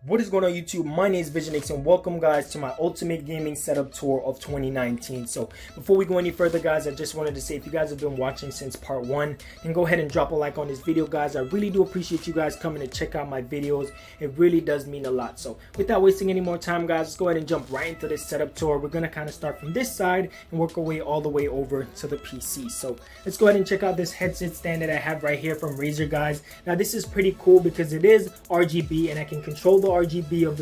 What is going on YouTube? My name is Visionix and welcome guys to my ultimate gaming setup tour of 2019. So before we go any further guys, I just wanted to say if you guys have been watching since part 1, then go ahead and drop a like on this video guys. I really do appreciate you guys coming to check out my videos. It really does mean a lot. So without wasting any more time guys, let's go ahead and jump right into this setup tour. We're going to kind of start from this side and work our way all the way over to the PC. So let's go ahead and check out this headset stand that I have right here from Razer guys. Now this is pretty cool because it is RGB and I can control the RGB of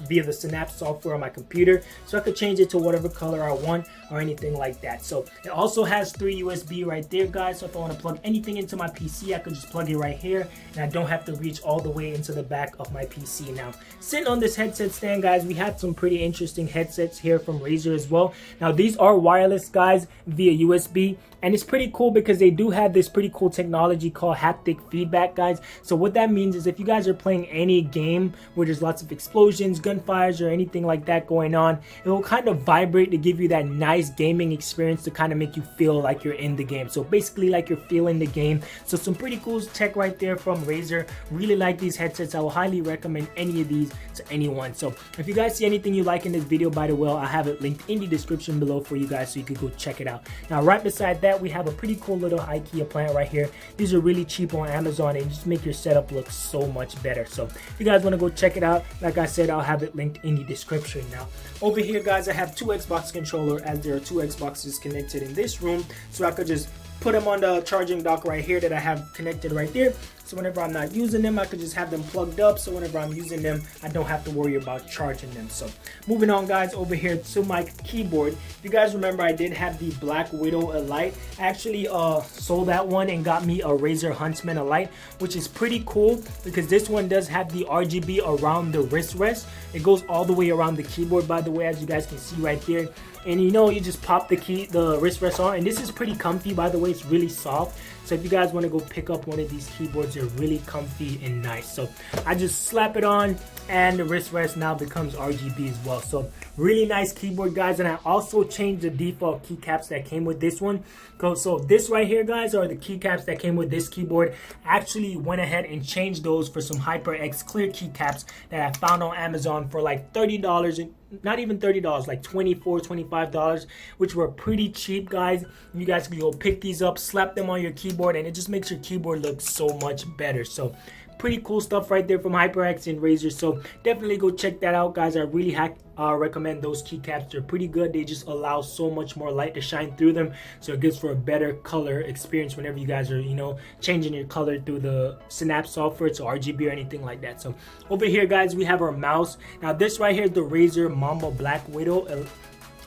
via the Synapse software on my computer, so I could change it to whatever color I want or anything like that. So it also has 3 USB right there guys, so if I want to plug anything into my PC I could just plug it right here and I don't have to reach all the way into the back of my PC. Now sitting on this headset stand guys, we have some pretty interesting headsets here from Razer as well. Now these are wireless guys via USB, and it's pretty cool because they do have this pretty cool technology called haptic feedback guys. So what that means is if you guys are playing any game where there's lots of explosions, gunfires, or anything like that going on, it will kind of vibrate to give you that nice gaming experience to kind of make you feel like you're in the game. So basically like you're feeling the game. So some pretty cool tech right there from Razer. Really like these headsets. I will highly recommend any of these to anyone. So if you guys see anything you like in this video, by the way, I have it linked in the description below for you guys so you could go check it out. Now right beside that we have a pretty cool little IKEA plant right here. These are really cheap on Amazon and just make your setup look so much better. So if you guys want to go check it out, like I said, I'll have it linked in the description. Now over here guys, I have 2 Xbox controller, as there are 2 Xboxes connected in this room, so I could just put them on the charging dock right here that I have connected right there. So whenever I'm not using them, I could just have them plugged up, so whenever I'm using them I don't have to worry about charging them. So moving on guys, over here to my keyboard. If you guys remember, I did have the Black Widow Elite. I actually sold that one and got me a Razer Huntsman Elite, which is pretty cool because this one does have the RGB around the wrist rest. It goes all the way around the keyboard, by the way, as you guys can see right there. And you know, you just pop the wrist rest on, and this is pretty comfy, by the way. It's really soft. So if you guys want to go pick up one of these keyboards, they're really comfy and nice. So I just slap it on and the wrist rest now becomes RGB as well. So really nice keyboard guys. And I also changed the default keycaps that came with this one. So this right here guys are the keycaps that came with this keyboard. I actually went ahead and changed those for some HyperX clear keycaps that I found on Amazon for like $30, and not even $30, like $24, $25, which were pretty cheap guys. You guys can go pick these up, slap them on your keyboard, and it just makes your keyboard look so much better. So pretty cool stuff right there from HyperX and Razer. So definitely go check that out guys. I really recommend those keycaps. They're pretty good. They just allow so much more light to shine through them, so it gives for a better color experience whenever you guys are, you know, changing your color through the Synapse software to RGB or anything like that. So over here guys, we have our mouse. Now this right here is the Razer Mamba Black Widow.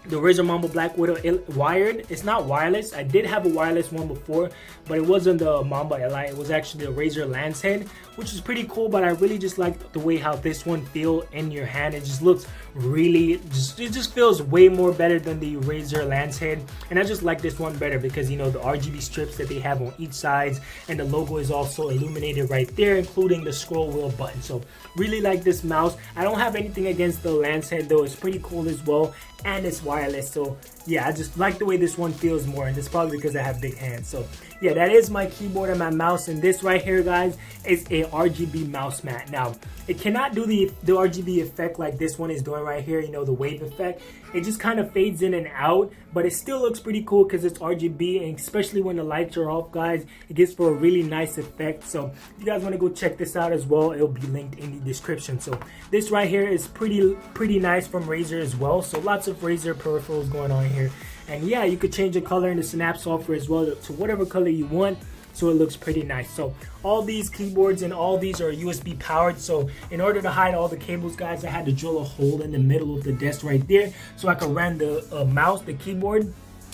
The Razer Mamba Black Widow wired. It's not wireless. I did have a wireless one before, but it wasn't the Mamba Elite. It was actually the Razer Lance Head, which is pretty cool, but I really just like the way how this one feels in your hand. It just looks really, it just feels way more better than the Razer Lance Head. And I just like this one better because, you know, the RGB strips that they have on each side, and the logo is also illuminated right there, including the scroll wheel button. So really like this mouse. I don't have anything against the Lance Head though. It's pretty cool as well, and it's wireless. So yeah, I just like the way this one feels more, and it's probably because I have big hands. So yeah, that is my keyboard and my mouse. And this right here guys is a RGB mouse mat. Now it cannot do the RGB effect like this one is doing right here, you know, the wave effect. It just kind of fades in and out, but it still looks pretty cool because it's RGB, and especially when the lights are off guys, it gives for a really nice effect. So if you guys want to go check this out as well, it'll be linked in the description. So this right here is pretty nice from Razer as well. So lots of Razer peripherals going on here. And yeah, you could change the color in the Synapse software as well to whatever color you want, so it looks pretty nice. So all these keyboards and all these are USB powered. So in order to hide all the cables guys, I had to drill a hole in the middle of the desk right there so I could run the mouse, the keyboard,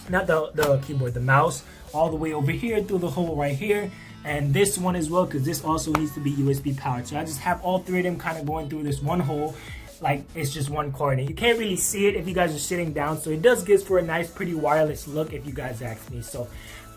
not the keyboard, the mouse, all the way over here through the hole right here. And this one as well, because this also needs to be USB powered. So I just have all 3 of them kind of going through this one hole, like it's just one cord, and you can't really see it if you guys are sitting down. So it does give for a nice, pretty wireless look if you guys ask me. So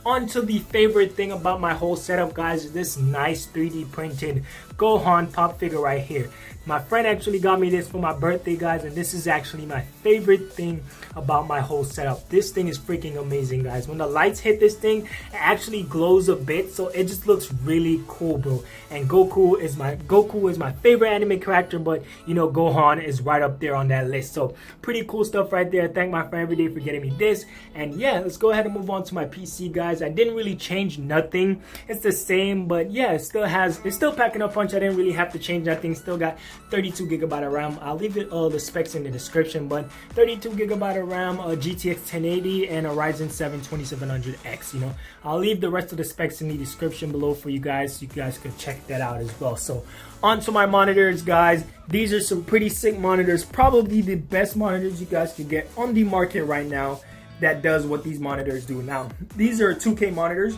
on to the favorite thing about my whole setup guys, is this nice 3D printed Gohan pop figure right here. My friend actually got me this for my birthday, guys, and this is actually my favorite thing about my whole setup. This thing is freaking amazing, guys. When the lights hit this thing, it actually glows a bit, so it just looks really cool, bro. And Goku is my favorite anime character, but you know, Gohan is right up there on that list. So pretty cool stuff right there. Thank my friend every day for getting me this. And yeah, let's go ahead and move on to my PC, guys. I didn't really change nothing. It's the same, but yeah, it's still packing a punch. I didn't really have to change nothing. Still got 32 gigabyte of RAM. I'll leave it the specs in the description, but 32 gigabyte of RAM, GTX 1080, and a Ryzen 7 2700X. You know, I'll leave the rest of the specs in the description below for you guys, so you guys can check that out as well. So onto my monitors, guys. These are some pretty sick monitors, probably the best monitors you guys can get on the market right now that does what these monitors do. Now, these are 2K monitors.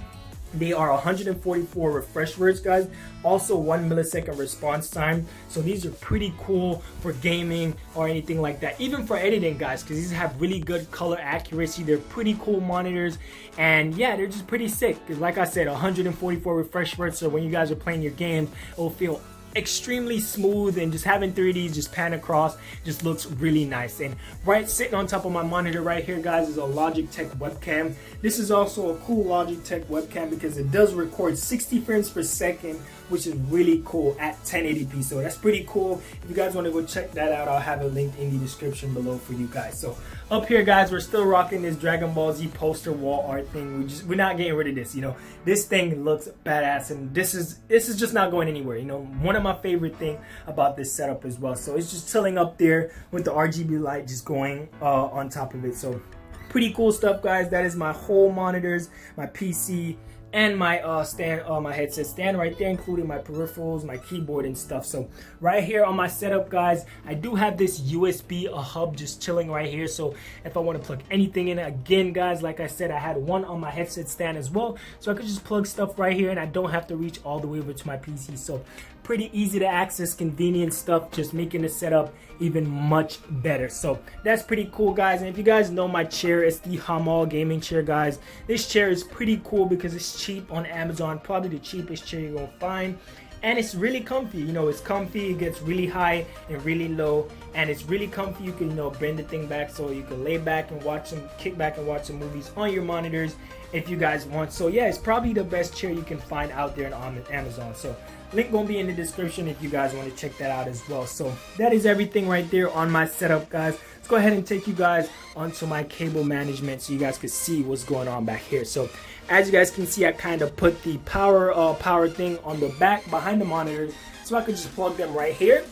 They are 144 refresh rates, guys. Also 1 millisecond response time. So these are pretty cool for gaming or anything like that. Even for editing, guys, because these have really good color accuracy. They're pretty cool monitors. And yeah, they're just pretty sick. Because like I said, 144 refresh rates. So when you guys are playing your games, it will feel extremely smooth, and just having 3Ds just pan across just looks really nice. And right sitting on top of my monitor right here, guys, is a Logitech webcam. This is also a cool Logitech webcam because it does record 60 frames per second, which is really cool at 1080p. So that's pretty cool. If you guys want to go check that out, I'll have it linked in the description below for you guys. So up here, guys, we're still rocking this Dragon Ball Z poster wall art thing. We're not getting rid of this. You know, this thing looks badass, and this is just not going anywhere. You know, one of my favorite thing about this setup as well. So it's just chilling up there with the RGB light just going on top of it. So pretty cool stuff, guys. That is my whole monitors, my PC, and my my headset stand right there, including my peripherals, my keyboard and stuff. So right here on my setup, guys, I do have this USB hub just chilling right here. So if I want to plug anything in, again, guys, like I said, I had one on my headset stand as well, so I could just plug stuff right here and I don't have to reach all the way over to my PC. So pretty easy to access, convenient stuff, just making the setup even much better. So that's pretty cool, guys. And if you guys know my chair, it's the Hamal gaming chair, guys. This chair is pretty cool because it's cheap on Amazon, probably the cheapest chair you're gonna find. And it's really comfy. You know, it's comfy. It gets really high and really low, and it's really comfy. You can, you know, bend the thing back so you can lay back and watch some, kick back and watch some movies on your monitors if you guys want. So yeah, it's probably the best chair you can find out there on Amazon. So link gonna be in the description if you guys want to check that out as well. So that is everything right there on my setup, guys. Let's go ahead and take you guys onto my cable management so you guys can see what's going on back here. So as you guys can see, I kind of put the power thing on the back behind the monitors, so I could just plug them right here,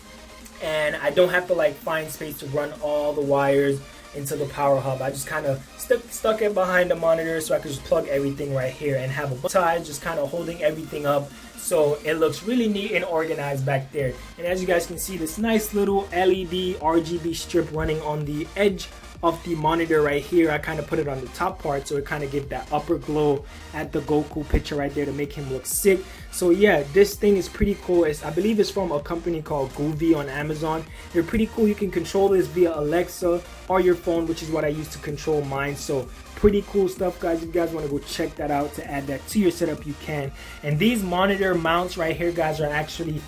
and I don't have to like find space to run all the wires into the power hub. I just kind of stuck it behind the monitor, so I could just plug everything right here and have a bow tie just kind of holding everything up, so it looks really neat and organized back there. And as you guys can see, this nice little LED RGB strip running on the edge of the monitor right here. I kind of put it on the top part so it kind of gives that upper glow at the Goku picture right there to make him look sick. So yeah, this thing is pretty cool. I believe it's from a company called Goovy on Amazon. They're pretty cool. You can control this via Alexa or your phone, which is what I use to control mine. So pretty cool stuff, guys. If you guys want to go check that out to add that to your setup, you can. And these monitor mounts right here, guys, are actually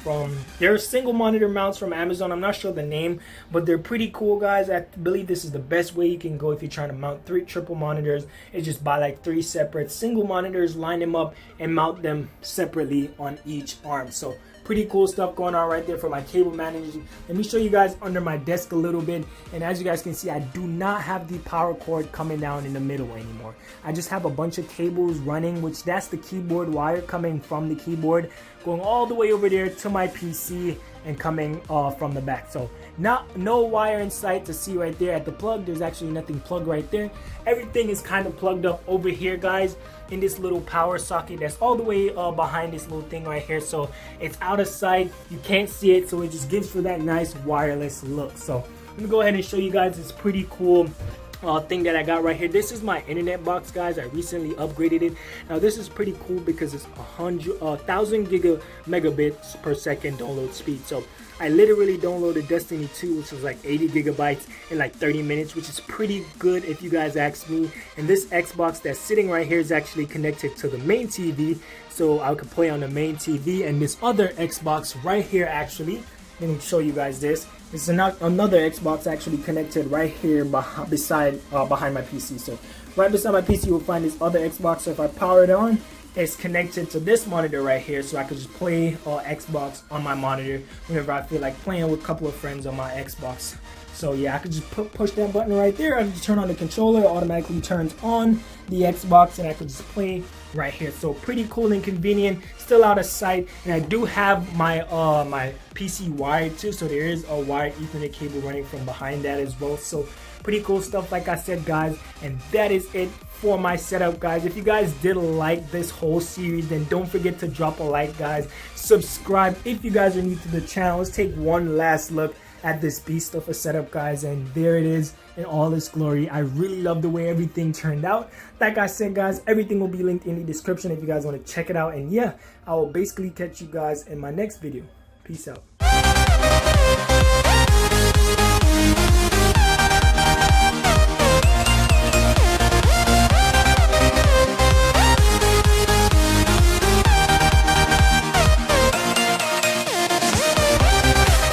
they're single monitor mounts from Amazon. I'm not sure the name, but they're pretty cool, guys. I believe this is the best way you can go if you're trying to mount triple monitors. Is just buy like 3 separate single monitors, line them up, and mount them separately on each arm. So pretty cool stuff going on right there for my cable management. Let me show you guys under my desk a little bit. And as you guys can see, I do not have the power cord coming down in the middle anymore. I just have a bunch of cables running, which that's the keyboard wire coming from the keyboard, going all the way over there to my PC and coming from the back. So no wire in sight to see right there at the plug. There's actually nothing plugged right there. Everything is kind of plugged up over here, guys, in this little power socket that's all the way behind this little thing right here. So it's out of sight, you can't see it, so it just gives for that nice wireless look. So let me go ahead and show you guys this pretty cool thing that I got right here. This is my internet box, guys. I recently upgraded it. Now this is pretty cool because it's 1,000 megabits per second download speed. So I literally downloaded Destiny 2, which was like 80 gigabytes in like 30 minutes, which is pretty good if you guys ask me. And this Xbox that's sitting right here is actually connected to the main TV, so I could play on the main TV. And this other Xbox right here, actually, let me show you guys this. This is another Xbox actually connected right here behind my PC. So right beside my PC, you'll find this other Xbox. So if I power it on, it's connected to this monitor right here, so I could just play Xbox on my monitor whenever I feel like playing with a couple of friends on my Xbox. So yeah, I could just push that button right there. I can just turn on the controller, it automatically turns on the Xbox, and I could just play right here. So pretty cool and convenient, still out of sight. And I do have my my PC wired too, so there is a wired Ethernet cable running from behind that as well. So pretty cool stuff, like I said, guys. And that is it for my setup, guys. If you guys did like this whole series, then don't forget to drop a like, guys. Subscribe if you guys are new to the channel. Let's take one last look at this beast of a setup, guys, and there it is in all its glory. I really love the way everything turned out. Like I said, guys, everything will be linked in the description if you guys want to check it out. And yeah, I will basically catch you guys in my next video. Peace out.